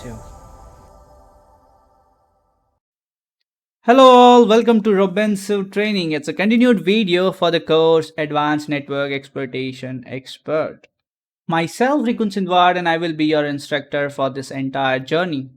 Sure. Hello all, welcome to Robensive Training. It's a continued video for the course Advanced Network Exploitation Expert. Myself, Rikun Sindwad, and I will be your instructor for this entire journey.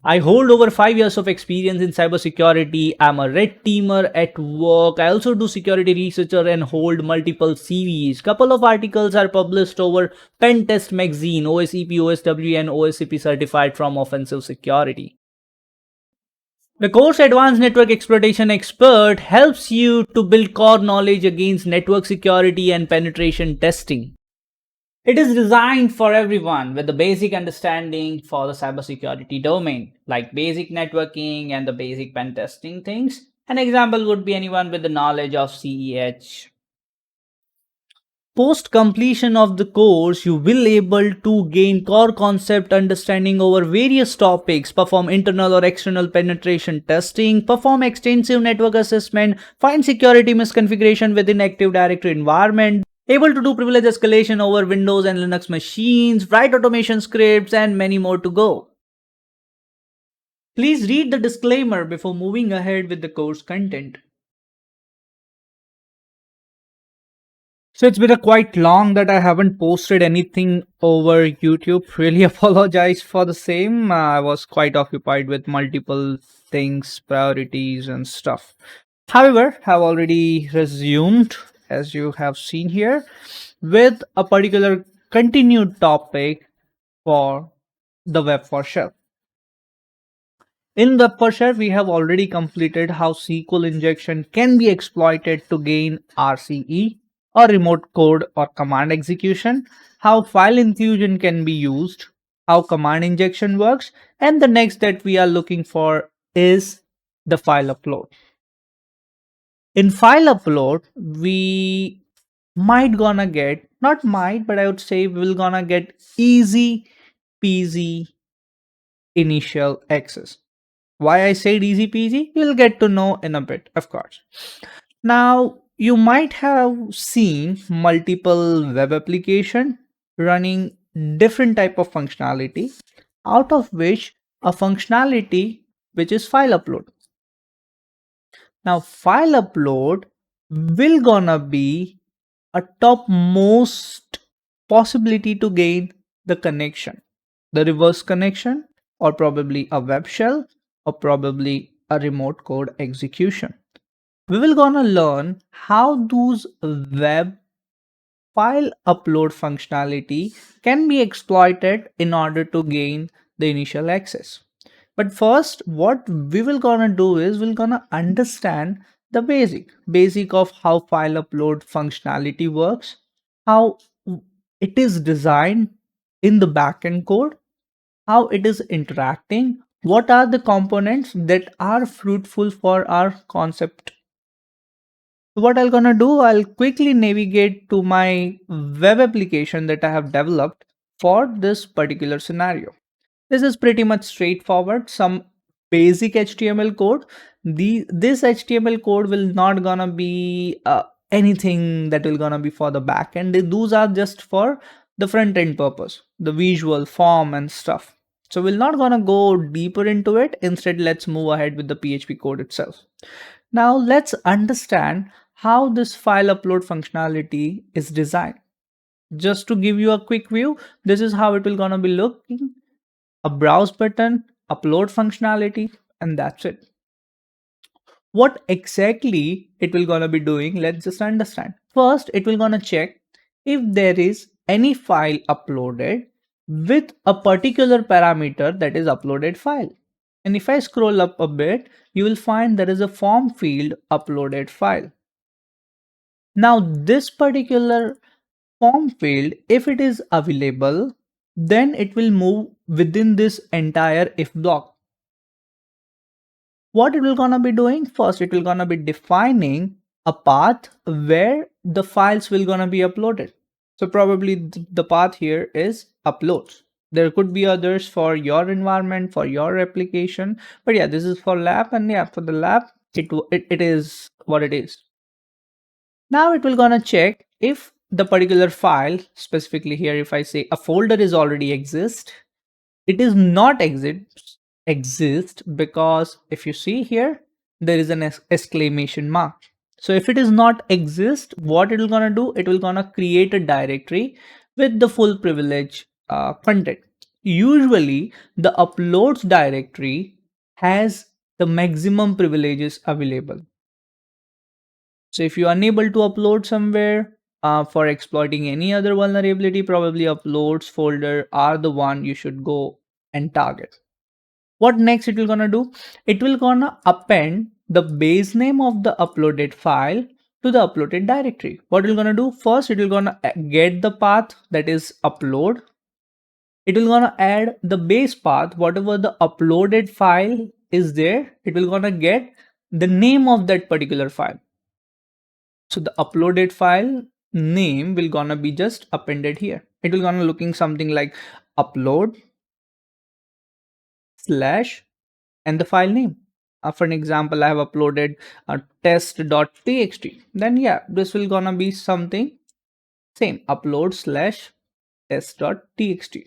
I hold over 5 years of experience in cybersecurity. I'm a red teamer at work. I also do security researcher and hold multiple CVs. Couple of articles are published over Pentest magazine, OSCP, OSW, and OSCP certified from Offensive Security. The course Advanced Network Exploitation Expert helps you to build core knowledge against network security and penetration testing. It is designed for everyone with the basic understanding for the cybersecurity domain, like basic networking and the basic pen testing things. An example would be anyone with the knowledge of CEH. Post completion of the course, you will able to gain core concept understanding over various topics, perform internal or external penetration testing, perform extensive network assessment, find security misconfiguration within Active Directory environment, able to do privilege escalation over Windows and Linux machines, write automation scripts, and many more to go. Please read the disclaimer before moving ahead with the course content. So it's been a quite long that I haven't posted anything over YouTube. Really apologize for the same. I was quite occupied with multiple things, priorities and stuff. However, have already resumed, as you have seen here, with a particular continued topic for the Web4Shell. In Web4Shell, we have already completed how SQL injection can be exploited to gain RCE or remote code or command execution, how file inclusion can be used, how command injection works, and the next that we are looking for is the file upload. In file upload, we might gonna get, not might, but I would say we will gonna get easy peasy initial access. Why I said easy peasy, you'll get to know in a bit, of course. Now, you might have seen multiple web application running different type of functionality, out of which a functionality which is file upload. Now, file upload will gonna be a topmost possibility to gain the connection, the reverse connection, or probably a web shell, or probably a remote code execution. We will gonna learn how those web file upload functionality can be exploited in order to gain the initial access. But first, what we will gonna do is we're gonna understand the basic of how file upload functionality works, how it is designed in the backend code, how it is interacting, what are the components that are fruitful for our concept. What I'm gonna do, I'll quickly navigate to my web application that I have developed for this particular scenario. This is pretty much straightforward, some basic HTML code. This HTML code will not gonna be anything that will gonna be for the backend. Those are just for the front end purpose, the visual form and stuff. So we're not gonna go deeper into it. Instead, let's move ahead with the PHP code itself. Now let's understand how this file upload functionality is designed. Just to give you a quick view, this is how it will gonna be looking. A browse button, upload functionality, and that's it. What exactly it will gonna be doing, let's just understand. First, it will gonna check if there is any file uploaded with a particular parameter, that is uploaded file. And if I scroll up a bit, you will find there is a form field uploaded file. Now this particular form field, if it is available, then it will move within this entire if block. What it will gonna be doing? First, it will gonna be defining a path where the files will gonna be uploaded. So probably the path here is uploads. There could be others for your environment, for your application, but yeah, this is for lab, and yeah, for the lab, it is what it is. Now it will gonna check if the particular file, specifically here, if I say a folder is already exist, It is not exist because if you see here, there is an exclamation mark. So if it is not exist, what it will gonna do, it will gonna create a directory with the full privilege content. Usually the uploads directory has the maximum privileges available. So if you're unable to upload somewhere for exploiting any other vulnerability, probably uploads folder are the one you should go and target. What next it will gonna do? It will gonna append the base name of the uploaded file to the uploaded directory. What it will gonna do? First, it will gonna get the path that is upload. It will gonna add the base path, whatever the uploaded file is there, it will gonna get the name of that particular file. So the uploaded file name will gonna be just appended here. It will gonna looking something like upload slash and the file name. For an example, I have uploaded test.txt. Then yeah, this will gonna be something same, upload slash test.txt.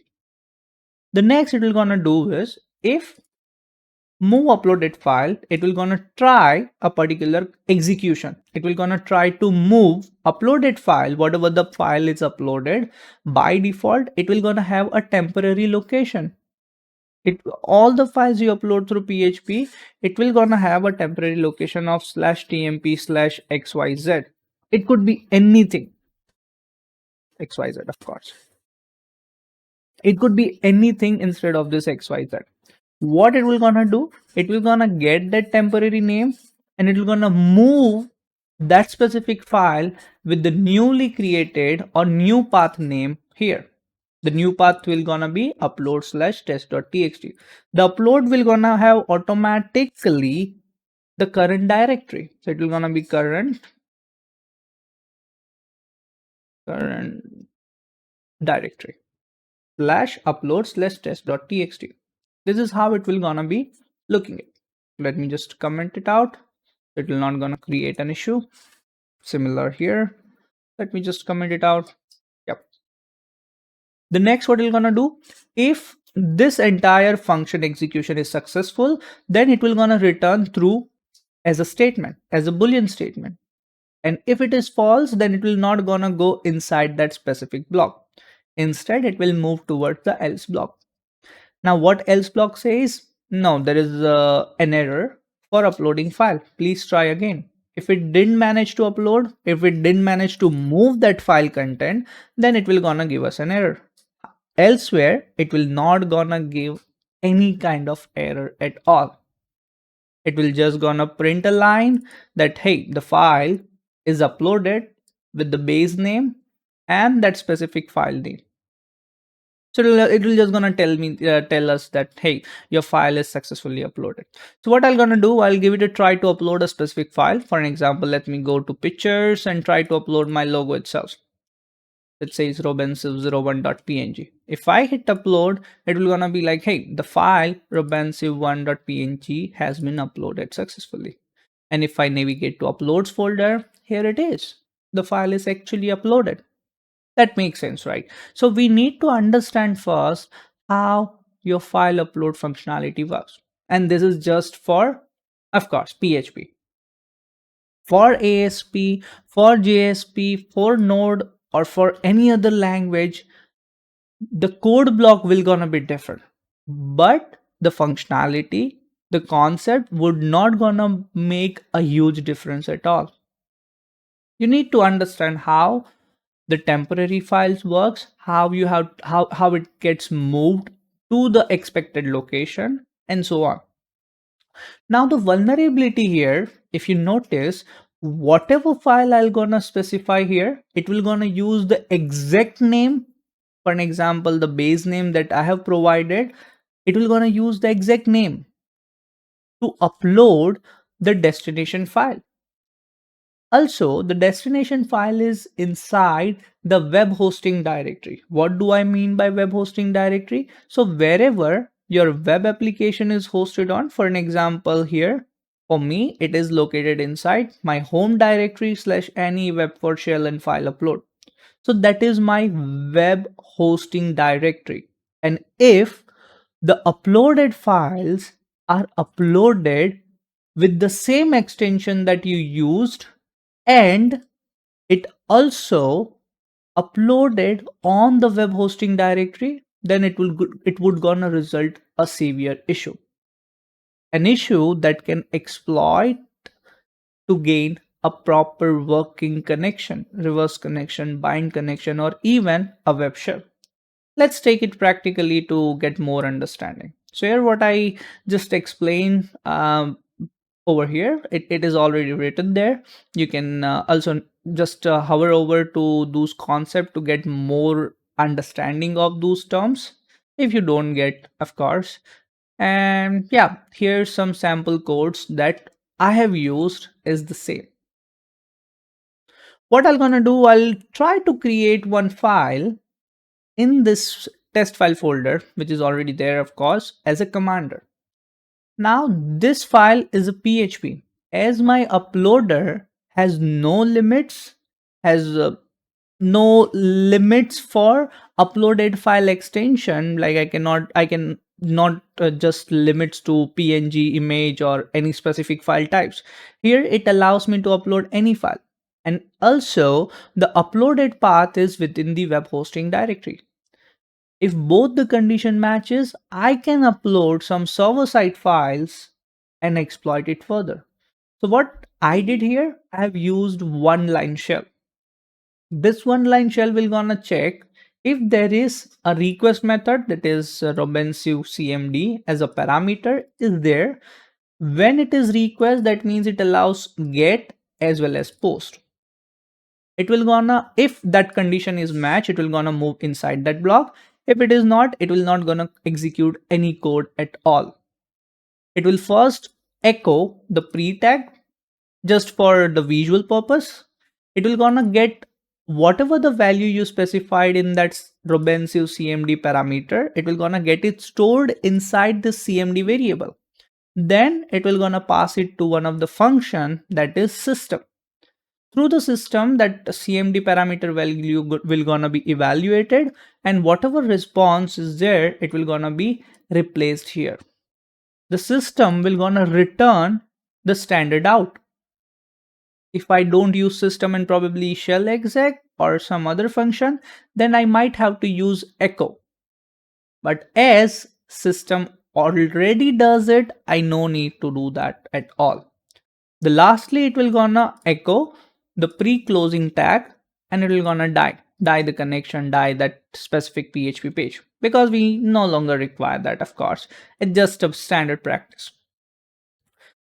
The next it will gonna do is if move uploaded file, it will gonna try a particular execution. It will gonna try to move uploaded file, whatever the file is uploaded. By default, it will gonna have a temporary location. All the files you upload through PHP, it will gonna have a temporary location of /tmp/xyz. It could be anything, xyz of course. It could be anything instead of this xyz. What it will gonna do, it will gonna get that temporary name and it will gonna move that specific file with the newly created or new path name here. The new path will gonna be upload slash test.txt. The upload will gonna have automatically the current directory. So it will gonna be current directory slash upload slash test.txt. This is how it will gonna be looking at. Let me just comment it out. It will not gonna create an issue. Similar here. Let me just comment it out. Yep. The next what it's gonna do, if this entire function execution is successful, then it will gonna return true as a statement, as a boolean statement. And if it is false, then it will not gonna go inside that specific block. Instead, it will move towards the else block. Now what else block says? No, there is an error for uploading file. Please try again. If it didn't manage to upload, if it didn't manage to move that file content, then it will gonna give us an error. Elsewhere, it will not gonna give any kind of error at all. It will just gonna print a line that, hey, the file is uploaded with the base name and that specific file name. So it will just gonna tell us that, hey, your file is successfully uploaded. So what I'm gonna do, I'll give it a try to upload a specific file. For an example, let me go to pictures and try to upload my logo itself. It says robensiv01.png. If I hit upload, it will gonna be like, hey, the file robensiv1.png has been uploaded successfully. And if I navigate to uploads folder, here it is. The file is actually uploaded. That makes sense, right? So we need to understand first how your file upload functionality works. And this is just for, of course, PHP. For ASP, for JSP, for Node, or for any other language, the code block will gonna be different. But the functionality, the concept would not gonna make a huge difference at all. You need to understand how the temporary files works, how you have how it gets moved to the expected location, and so on. Now the vulnerability here, if you notice, whatever file I'm gonna specify here, it will gonna use the exact name. For an example, the base name that I have provided, it will gonna use the exact name to upload the destination file. Also, the destination file is inside the web hosting directory. What do I mean by web hosting directory? So wherever your web application is hosted on, for an example here, for me, it is located inside my home directory /ANEE Web4Shell and file upload. So that is my web hosting directory. And if The uploaded files are uploaded with the same extension that you used, and it also uploaded on the web hosting directory, then it would gonna result a severe issue, an issue that can exploit to gain a proper working connection, reverse connection, bind connection, or even a web shell. Let's take it practically to get more understanding. So here what I just explained, over here, it is already written there. You can also just hover over to those concept to get more understanding of those terms if you don't get, of course. And yeah, here's some sample codes that I have used is the same. What I'm gonna do, I'll try to create one file in this test file folder, which is already there, of course, as a commander. Now, this file is a PHP. As my uploader has no limits, has no limits for uploaded file extension, like I can not just limits to PNG, image, or any specific file types. Here it allows me to upload any file, and also the uploaded path is within the web hosting directory. If both the condition matches, I can upload some server-side files and exploit it further. So what I did here, I have used one line shell. This one line shell will gonna check if there is a request method, that is Robinsive CMD as a parameter is there. When it is request, that means it allows get as well as post. It will gonna, if that condition is matched, it will gonna move inside that block. If it is not, it will not gonna execute any code at all. It will first echo the pre-tag just for the visual purpose. It will gonna get whatever the value you specified in that Robinsive CMD parameter. It will gonna get it stored inside the CMD variable. Then it will gonna pass it to one of the function, that is system. Through the system, that CMD parameter value will gonna be evaluated, and whatever response is there, it will gonna be replaced here. The system will gonna return the standard out. If I don't use system and probably shell exec or some other function, then I might have to use echo. But as system already does it, I no need to do that at all. The lastly, it will gonna echo the pre-closing tag, and it will gonna die the connection, die that specific PHP page, because we no longer require that, of course. It's just a standard practice.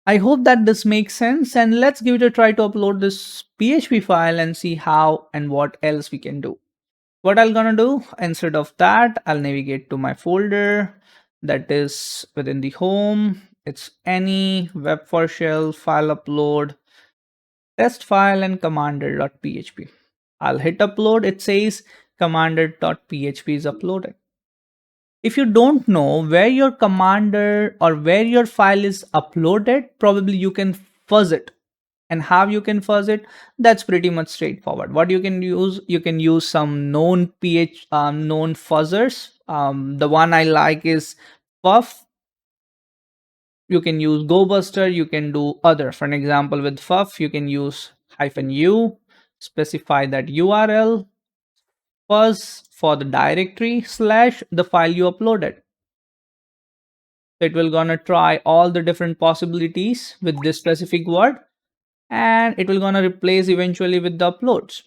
I hope that this makes sense, and let's give it a try to upload this PHP file and see how and what else we can do. What I'm gonna do, instead of that, I'll navigate to my folder that is within the home. It's ANEE, Web4Shell, file upload, test file, and commander.php. I'll hit upload. It says commander.php is uploaded. If you don't know where your commander or where your file is uploaded, probably you can fuzz it. And how you can fuzz it, that's pretty much straightforward. What you can use some known known fuzzers. The one I like is puff. You can use GoBuster, you can do other. For an example, with Fuff, you can use -u, specify that URL, fuzz for the directory slash the file you uploaded. So it will gonna try all the different possibilities with this specific word, and it will gonna replace eventually with the uploads.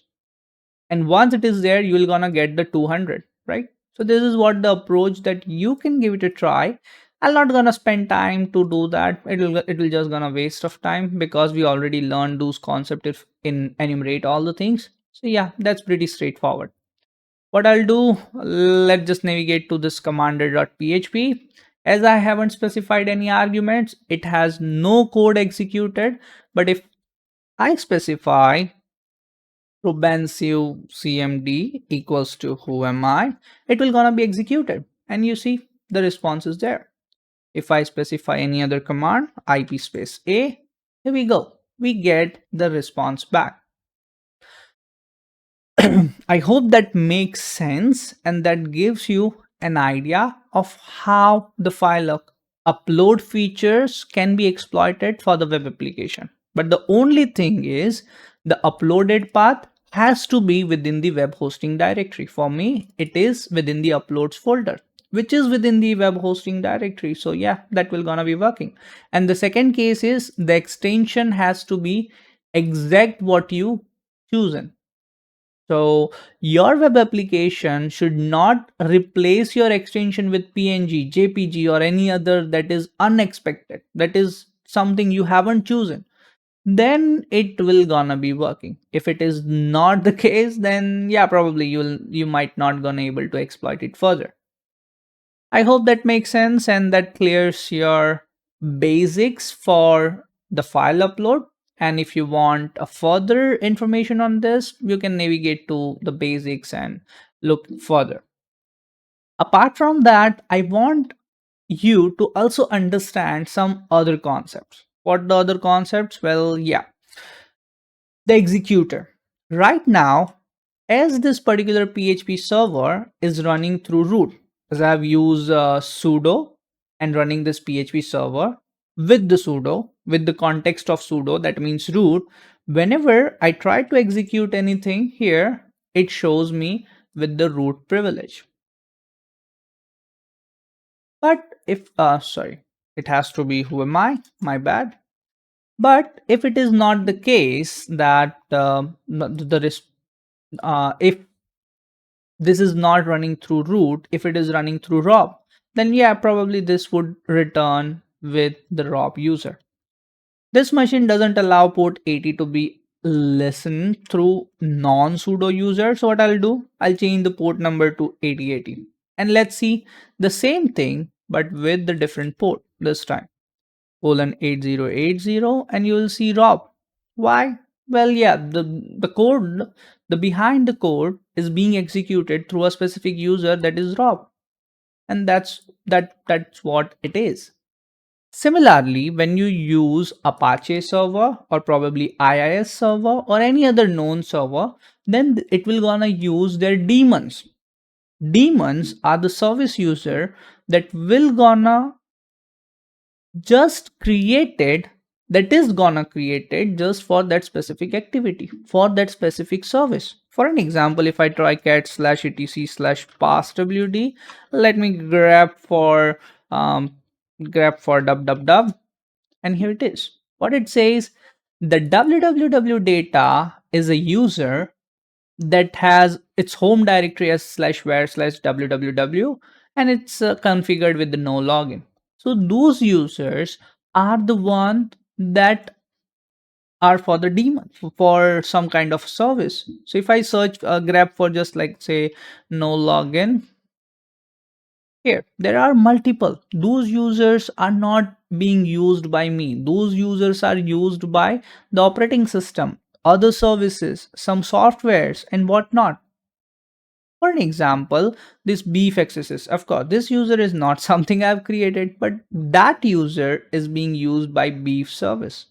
And once it is there, you will gonna get the 200, right? So this is what the approach that you can give it a try. I'm not gonna spend time to do that. It will just gonna waste of time, because we already learned those concepts if in enumerate all the things. So yeah, that's pretty straightforward. What I'll do, let's just navigate to this commander.php. As I haven't specified any arguments, it has no code executed. But if I specify Robinsive CMD equals to who am I, it will gonna be executed, and you see the response is there. If I specify any other command, IP space A, here we go. We get the response back. I hope that makes sense and that gives you an idea of how the upload features can be exploited for the web application. But the only thing is the uploaded path has to be within the web hosting directory. For me, it is within the uploads folder, which is within the web hosting directory. So yeah, that will gonna be working. And the second case is the extension has to be exact what you chosen. So your web application should not replace your extension with PNG, JPG, or any other that is unexpected. That is something you haven't chosen. Then it will gonna be working. If it is not the case, then yeah, probably you might not gonna able to exploit it further. I hope that makes sense and that clears your basics for the file upload. And if you want a further information on this, you can navigate to the basics and look further. Apart from that, I want you to also understand some other concepts. What the other concepts? Well, yeah, the executor. Right now, as this particular PHP server is running through root, as I have used sudo and running this PHP server with the sudo, with the context of sudo, that means root, whenever I try to execute anything here, it shows me with the root privilege. But if, sorry, it has to be who am I? My bad. But if it is not the case that if this is not running through root, if it is running through rob, then yeah, probably this would return with the rob user. This machine doesn't allow port 80 to be listened through non-sudo user. So what I'll do, I'll change the port number to 8080 and let's see the same thing but with the different port this time, colon 8080, and you will see rob. Why? Well, yeah, the code, the behind the code is being executed through a specific user, that is rob, and that's what it is. Similarly, when you use Apache server or probably IIS server or any other known server, then it will gonna use their daemons. Daemons are the service user that will gonna just created, that is gonna created just for that specific activity, for that specific service. For an example, if I try cat slash etc slash passwd, let me grab for www, and here it is. What it says, the www data is a user that has its home directory as slash where slash www, and it's configured with the no login. So those users are the one that are for the daemon, for some kind of service. So if I search grab for just like say no login, here there are multiple. Those users are not being used by me. Those users are used by the operating system, other services, some softwares and whatnot. For an example, this beef accesses. Of course, this user is not something I've created, but that user is being used by beef service.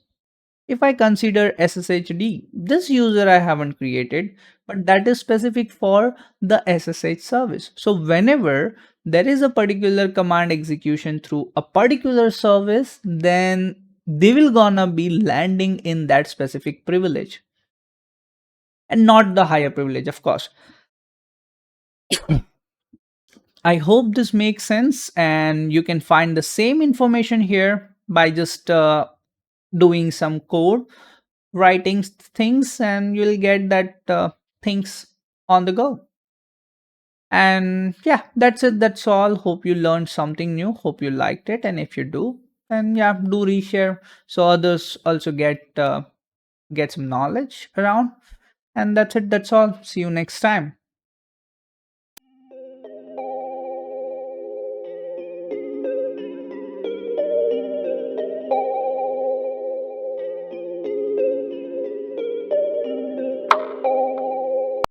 If I consider SSHD, this user I haven't created, but that is specific for the SSH service. So whenever there is a particular command execution through a particular service, then they will gonna be landing in that specific privilege and not the higher privilege, of course. I hope this makes sense, and you can find the same information here by just doing some code, writing things, and you'll get that things on the go. And yeah, that's it. That's all. Hope you learned something new. Hope you liked it. And if you do, then yeah, do reshare so others also get some knowledge around. And that's it. That's all. See you next time.